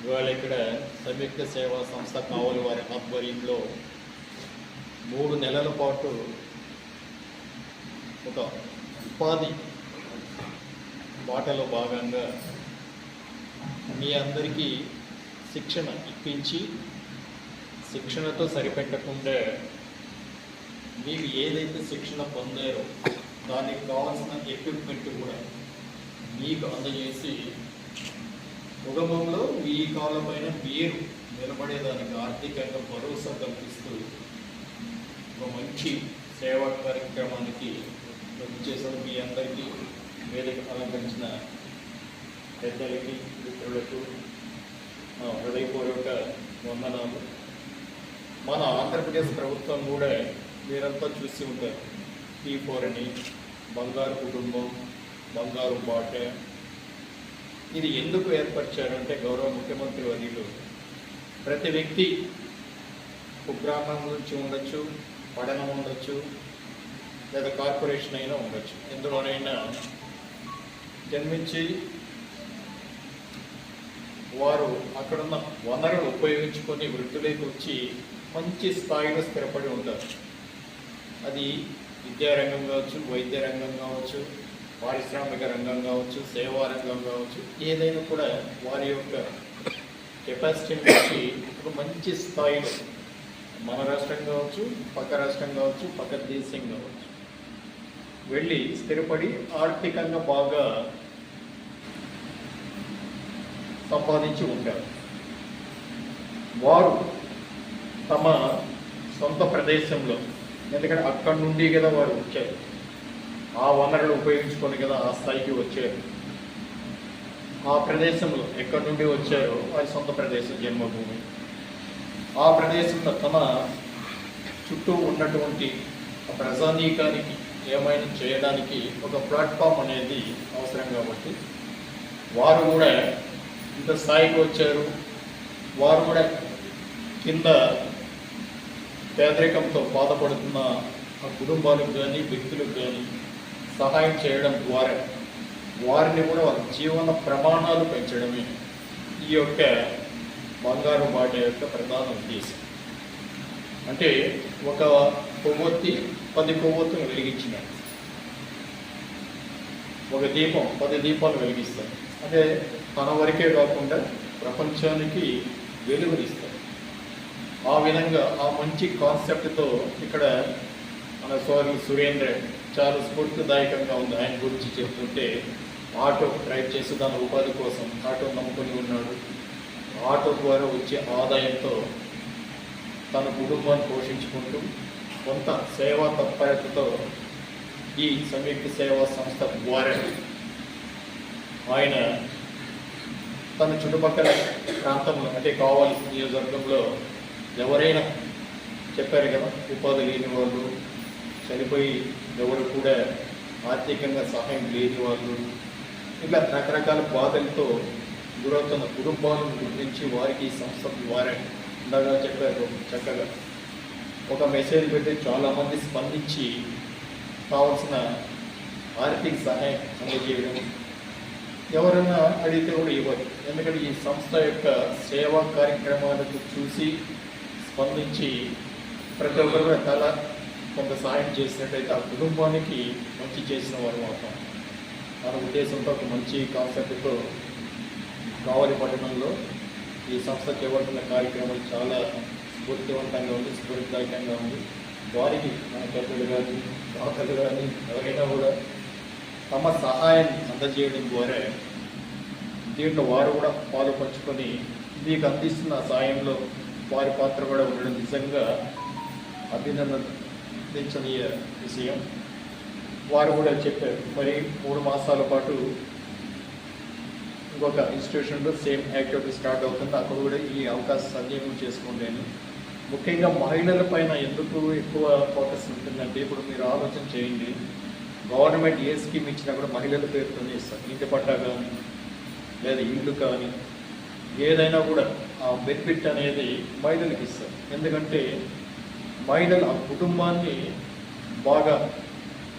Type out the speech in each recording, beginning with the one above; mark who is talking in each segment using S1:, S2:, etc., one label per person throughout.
S1: ఇవాళ ఇక్కడ సంయుక్త సేవా సంస్థ కావలి వారి ఆధ్వర్యంలో 3 నెలల పాటు ఒక ఉపాధి బాటలో భాగంగా మీ అందరికీ శిక్షణ ఇప్పించి, శిక్షణతో సరిపెట్టకుండా మీకు ఏదైతే శిక్షణ పొందారో దానికి కావాల్సిన ఎక్విప్మెంట్ కూడా మీకు అందజేసి కుటుంబంలో మీ కాలపైన మీరు నిలబడేదానికి ఆర్థికంగా భరోసా కల్పిస్తూ ఒక మంచి సేవా కార్యక్రమానికి చేసిన మీ అందరికీ వేదిక అలంకరించిన పెద్దలకి మిత్రులకు హృదయపూర్వక వందనాలు. మన ఆంధ్రప్రదేశ్ ప్రభుత్వం కూడా మీరంతా చూసి ఉంటారు. P4 అని, బంగారు కుటుంబం, బంగారు బాట. ఇది ఎందుకు ఏర్పరిచారంటే గౌరవ ముఖ్యమంత్రి వర్యులు ప్రతి వ్యక్తి కుగ్రామం నుంచి ఉండొచ్చు, పట్టణం ఉండొచ్చు, లేదా కార్పొరేషన్ అయినా ఉండొచ్చు, ఎందులోనైనా జన్మించి వారు అక్కడున్న వనరులు ఉపయోగించుకొని వృత్తిలోకి వచ్చి మంచి స్థాయిలో స్థిరపడి ఉంటారు. అది విద్యారంగం కావచ్చు, వైద్య రంగం కావచ్చు, పారిశ్రామిక రంగం కావచ్చు, సేవా రంగం కావచ్చు, ఏదైనా కూడా వారి యొక్క కెపాసిటీని బట్టి ఒక మంచి స్థాయిలో మన రాష్ట్రం కావచ్చు, పక్క రాష్ట్రం కావచ్చు, పక్క దేశం కావచ్చు వెళ్ళి స్థిరపడి ఆర్థికంగా బాగా సంపాదించి ఉంటారు. వారు తమ సొంత ప్రదేశంలో, ఎందుకంటే అక్కడి నుండి కదా వారు వచ్చారు, ఆ వనరులు ఉపయోగించుకొని కదా ఆ స్థాయికి వచ్చారు. ఆ ప్రదేశంలో ఎక్కడి నుండి వచ్చారో వారి సొంత ప్రదేశం, జన్మభూమి, ఆ ప్రదేశంలో తమ చుట్టూ ఉన్నటువంటి ప్రజానీకానికి ఏమైనా చేయడానికి ఒక ప్లాట్ఫామ్ అనేది అవసరం. కాబట్టి వారు కూడా ఇంత స్థాయికి వచ్చారు. వారు కూడా కింద పేదరికంతో బాధపడుతున్న ఆ కుటుంబాలకు కానీ, వ్యక్తులకు కానీ సహాయం చేయడం ద్వారా వారిని కూడా వారి జీవన ప్రమాణాలు పెంచడమే ఈ యొక్క బంగారు బాట యొక్క ప్రధాన ఉద్దేశం. అంటే ఒక కొవ్వొత్తి 10 కొవ్వొత్తులు వెలిగించినాడు, ఒక దీపం 10 దీపాలు వెలిగిస్తాడు. అంటే తన వరకే కాకుండా ప్రపంచానికి వెలుగునిస్తాడు. ఆ విధంగా ఆ మంచి కాన్సెప్ట్తో ఇక్కడ మన సోదరులు సురేంద్ర చాలా స్ఫూర్తిదాయకంగా ఉంది. ఆయన గురించి చెప్తుంటే ఆటో డ్రైవ్ చేసి దాని ఉపాధి కోసం ఆటో నమ్ముకొని ఉన్నాడు. ఆటో ద్వారా వచ్చే ఆదాయంతో తన కుటుంబాన్ని పోషించుకుంటూ కొంత సేవా తత్పరతతో ఈ సంయుక్త సేవా సంస్థ ద్వారా ఆయన తన చుట్టుపక్కల ప్రాంతంలో, అంటే కావలి నియోజకవర్గంలో ఎవరైనా చెప్పారు కదా, ఉపాధి లేని వాళ్ళు, చనిపోయి ఎవరు కూడా ఆర్థికంగా సహాయం లేని వాళ్ళు, ఇలా రకరకాల బాధలతో గురవుతున్న కుటుంబాలను గుర్తించి వారికి ఈ సంస్థ ద్వారా ఇందాక చెప్పారు చక్కగా ఒక మెసేజ్ పెట్టి చాలామంది స్పందించి కావాల్సిన ఆర్థిక సహాయం అందజేయడం, ఎవరైనా అడిగితే కూడా ఇవ్వరు. ఎందుకంటే ఈ సంస్థ యొక్క సేవా కార్యక్రమాలకు చూసి స్పందించి ప్రతి ఒక్కరు చాలా కొంత సహాయం చేసినట్టయితే ఆ కుటుంబానికి మంచి చేసిన వారు మాత్రం మన ఉద్దేశంతో ఒక మంచి కాన్సెప్ట్తో కావలి పట్టణంలో ఈ సంస్థ చేపడుతున్న కార్యక్రమాలు చాలా స్ఫూర్తివంతంగా ఉంది, స్ఫూర్తిదాయకంగా ఉంది. వారికి మన పెద్దలు కానీ, దాతలు కానీ ఎవరైనా కూడా తమ సహాయాన్ని అందజేయడం ద్వారా దీంట్లో వారు కూడా పాలు పంచుకొని మీకు అందిస్తున్న సాయంలో వారి పాత్ర కూడా ఉండడం నిజంగా అభినందించనీయ విషయం. వారు కూడా చెప్పారు, మరి 3 మాసాల పాటు ఇంకొక ఇన్స్టిట్యూషన్లో సేమ్ యాక్టివిటీ స్టార్ట్ అవుతుంది, అక్కడ కూడా ఈ అవకాశం సద్వినియోగం చేసుకుంటాను. ముఖ్యంగా మహిళల పైన ఎందుకు ఎక్కువ ఫోకస్ ఉంటుందంటే, ఇప్పుడు మీరు ఆలోచన చేయండి, గవర్నమెంట్ ఏ స్కీమ్ ఇచ్చినా కూడా మహిళల పేరుతోనే ఇస్తారు. ఇంటి పట్టా కానీ, లేదా ఇల్లు కానీ, ఏదైనా కూడా ఆ బెనిఫిట్ అనేది మహిళలకు ఇస్తారు. ఎందుకంటే మహిళలు ఆ కుటుంబాన్ని బాగా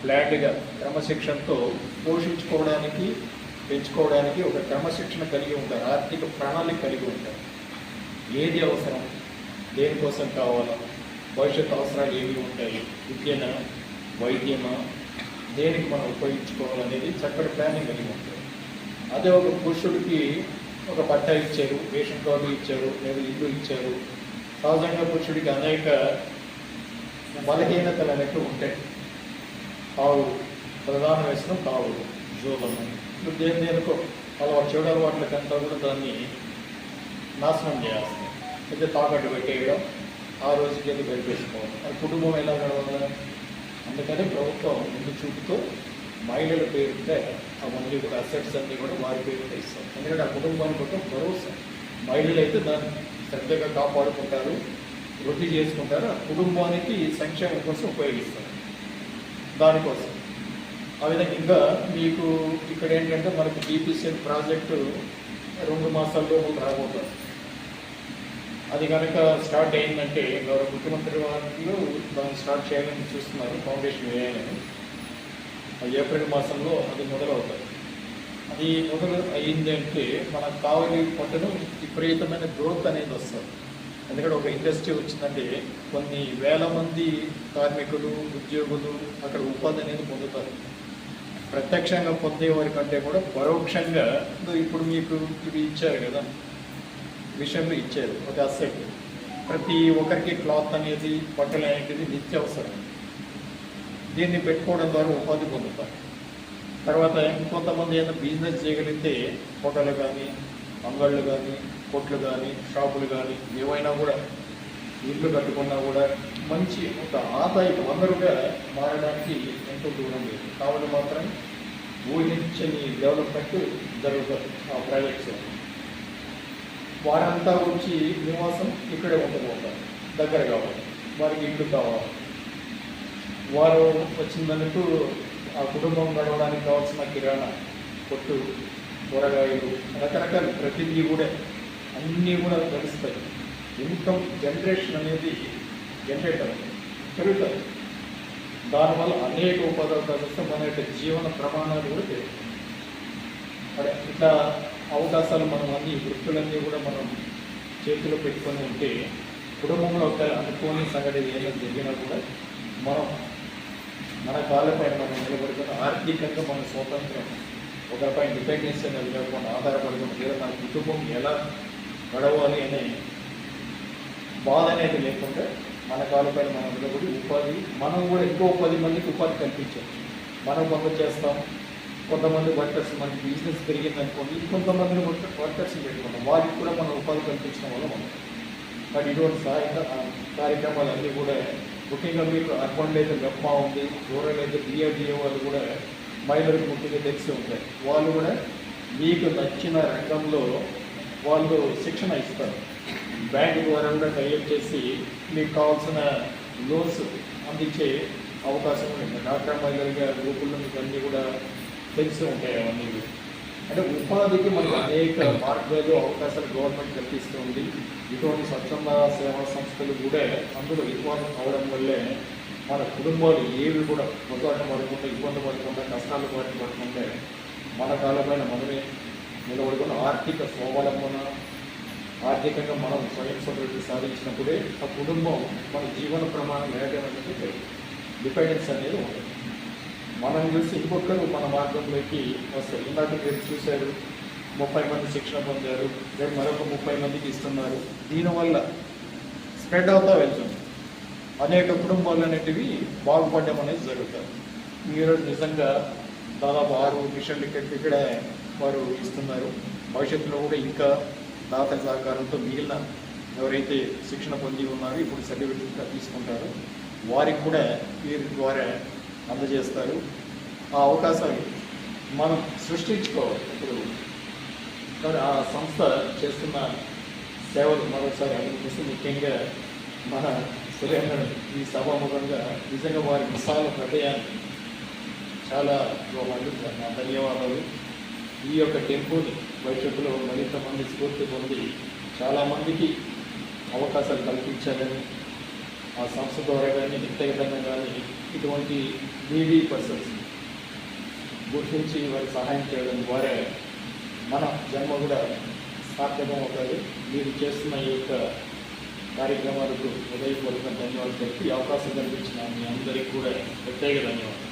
S1: ప్లాన్డ్గా క్రమశిక్షణతో పోషించుకోవడానికి పెంచుకోవడానికి ఒక క్రమశిక్షణ కలిగి ఉంటారు, ఆర్థిక ప్రణాళిక కలిగి ఉంటారు. ఏది అవసరం, దేనికోసం కావాలా, భవిష్యత్ అవసరాలు ఏవి ఉంటాయి, విద్యన, వైద్యమా, దేనికి మనం ఉపయోగించుకోవాలనేది చక్కటి ప్లానింగ్ కలిగి ఉంటుంది. అదే ఒక పురుషుడికి ఒక బట్ట ఇచ్చారు, రేషన్ కార్డు ఇచ్చారు, లేదా ఇల్లు ఇచ్చారు. సహజంగా పురుషుడికి అనేక బలహీనతలు అనేవి ఉంటాయి. కావుడు, ప్రధాన వ్యసనం కావుడు, జోదము. ఇప్పుడు దేనికో అలవాటు చెడు అలవాట్లకంతా కూడా దాన్ని నాశనం చేయాల్సింది. అయితే తాకట్టు పెట్టేయడం, ఆ రోజుకి వెళ్ళి గడిపేసుకోవడం, అది కుటుంబం ఎలా గడవాలి. అందుకని ప్రభుత్వం ముందు చూపుతో మహిళల పేరుంటే అవన్నీ కూడా అసెట్స్ అన్నీ కూడా వారి పేరుతో ఇస్తాం. ఎందుకంటే ఆ కుటుంబానికి ఒక భరోసా. మహిళలు అయితే దాన్ని శ్రద్ధగా కాపాడుకుంటారు, వృద్ధి చేసుకుంటారు, ఆ కుటుంబానికి సంక్షేమం కోసం ఉపయోగిస్తారు. దానికోసం ఆ విధంగా ఇంకా మీకు ఇక్కడ ఏంటంటే మనకి బీపీసీఎల్ ప్రాజెక్టు 2 మాసాల్లో రాబోతుంది. అది కనుక స్టార్ట్ అయిందంటే గౌరవ ముఖ్యమంత్రి వాళ్ళు దాన్ని స్టార్ట్ చేయాలని చూస్తున్నారు, ఫౌండేషన్ వేయాలని. ఏప్రిల్ మాసంలో అది మొదలవుతుంది. అది మొదలు అయ్యిందంటే మనకు కావలి పట్టణం విపరీతమైన గ్రోత్ అనేది వస్తుంది. ఎందుకంటే ఒక ఇండస్ట్రీ వచ్చిందంటే కొన్ని వేల మంది కార్మికులు, ఉద్యోగులు అక్కడ ఉపాధి అనేది పొందుతారు. ప్రత్యక్షంగా పొందేవారి కంటే కూడా పరోక్షంగా ఇప్పుడు మీకు ఇవి ఇచ్చారు కదా, విషయంలో ఇచ్చారు ఒక అసెట్. ప్రతి ఒక్కరికి క్లాత్ అనేది, బట్టలు అనేది నిత్యావసరం. దీన్ని పెట్టుకోవడం ద్వారా ఉపాధి పొందుతారు. తర్వాత ఇంకొంతమంది ఏదైనా బిజినెస్ చేయగలిగితే హోటళ్ళు కానీ, అంగళ్ళు కానీ, కొట్లు కానీ, షాపులు కానీ ఏవైనా కూడా ఇల్లు కట్టుకున్నా కూడా మంచి ఒక ఆదాయం వనరుగా మారడానికి ఎంతో దూరం లేదు. కాబట్టి మాత్రం ఊహించని డెవలప్మెంట్ జరుగుతుంది ఆ ప్రైవేట్స్. వారంతా వచ్చి నివాసం ఇక్కడే ఉండబోతారు, దగ్గర కావాలి, వారికి ఇల్లు కావాలి. వారు వచ్చిందనుకు ఆ కుటుంబం గడవడానికి కావాల్సిన కిరాణా కొట్టు, కూరగాయలు, రకరకాల ప్రతిదీ కూడా అన్నీ కూడా గడుస్తాయి. ఇన్కమ్ జనరేషన్ అనేది జనరేట్ అవుతుంది, పెరుగుతుంది. దానివల్ల అనేక ఉపాధి వస్తే మన యొక్క జీవన ప్రమాణాలు కూడా పెరుగుతాయి. అదే ఇట్లా అవకాశాలు మనం అన్ని వృత్తులన్నీ కూడా మనం చేతిలో పెట్టుకొని ఉంటే కుటుంబంలో ఒక అనుకోని సంఘటన ఏదైనా జరిగినా కూడా మనం మన కాళ్ళపైన మనం నిలబడుకుని ఆర్థికంగా మన స్వాతంత్రం ఒకరిపై డిపెండెన్స్ అనేది లేకుండా ఆధారపడుకుని లేదా మన కుటుంబం ఎలా గడవాలి అనే బాధ అనేది లేకుండా మన కాళ్ళపైన మనం నిలబడి ఉపాధి, మనం కూడా ఇంకో 10 మందికి ఉపాధి కల్పించాం. మనం కొంత చేస్తాం, కొంతమంది వర్కర్స్, మనకి బిజినెస్ పెరిగిందనుకోండి ఇంకొంతమందిని వర్కర్స్ని పెట్టుకుంటాం, వారికి కూడా మనం ఉపాధి కల్పించడం వల్ల మనం. బట్ ఇటువంటి కార్యక్రమాలన్నీ కూడా ముఖ్యంగా మీకు అర్బన్లో అయితే గప్పా ఉంది, రూరల్ అయితే డిఆర్డిఏ వాళ్ళు కూడా మహిళలకు ముఖ్యంగా తెలిసి ఉంటాయి. వాళ్ళు కూడా మీకు నచ్చిన రంగంలో వాళ్ళు శిక్షణ ఇస్తారు. బ్యాంకు ద్వారా కూడా టైఅప్ చేసి మీకు కావాల్సిన లోన్స్ అందించే అవకాశం ఉంది. డాక్టర్ మహిళలుగా గ్రూపుల్లో మీకు అన్నీ కూడా తెలిసి ఉంటాయి. అవన్నీ అంటే ఉపాధికి మనకు అనేక మార్గాలు, అవకాశాలు గవర్నమెంట్ కల్పిస్తుంది. ఇటువంటి స్వచ్ఛంద సేవా సంస్థలు కూడా అందులో ఇన్వాల్వ్ అవడం వల్లే మన కుటుంబాలు ఏవి కూడా మొదట పడకుండా, ఇబ్బంది పడకుండా, కష్టాలు పడకుండా మన కాళ్ళపైన మనమే నిలబడుకున్న ఆర్థిక స్వావలంబన, ఆర్థికంగా మనం స్వయం సమృద్ధి సాధించినప్పుడే ఆ కుటుంబం మన జీవన ప్రమాణం వేగంగా డిపెండెన్స్ అనేది ఉంటుంది. మనం చూసి ఇంకొకరు మన మార్గంలోకి వస్తారు. ఇందాక మీరు చూశారు 30 మంది శిక్షణ పొందారు, రేపు మరొక 30 మందికి ఇస్తున్నారు. దీనివల్ల స్ప్రెడ్ అవుతా వెళ్తుంది. అనేక కుటుంబాలు అనేటివి బాగుపడడం అనేది జరుగుతుంది. ఈరోజు నిజంగా దాదాపు 6 మిషన్లు ఇక్కడ వారు ఇస్తున్నారు. భవిష్యత్తులో కూడా ఇంకా దాతల సహకారంతో మిగిలిన ఎవరైతే శిక్షణ పొంది ఉన్నారో ఇప్పుడు సర్టిఫికెట్ తీసుకుంటారో వారికి కూడా వీరి ద్వారా అందజేస్తారు. ఆ అవకాశాలు మనం సృష్టించుకోవాలి. ఇప్పుడు ఆ సంస్థ చేస్తున్న సేవలు మరోసారి అభినందిస్తూ, ముఖ్యంగా మన సురేంద్ర ఈ సభాముఖంగా నిజంగా వారి విశాల హృదయాన్ని చాలా ధన్యవాదాలు. ఈ యొక్క టెంపుని భవిష్యత్తులో మరింత మంది స్ఫూర్తి పొంది చాలామందికి అవకాశాలు కల్పించాలని, ఆ సంస్థ ద్వారా కానీ వ్యక్తిగతంగా కానీ ఇటువంటి నీడీ పర్సన్స్ గుర్తించి వారికి సహాయం చేయడం ద్వారా మన జన్మ కూడా సార్థకమవుతుంది. మీరు చేస్తున్న ఈ యొక్క కార్యక్రమాలకు హృదయపూర్వక ధన్యవాదాలు చెప్పి ఈ అవకాశం కల్పించిన మీ అందరికీ కూడా ప్రత్యేక ధన్యవాదాలు.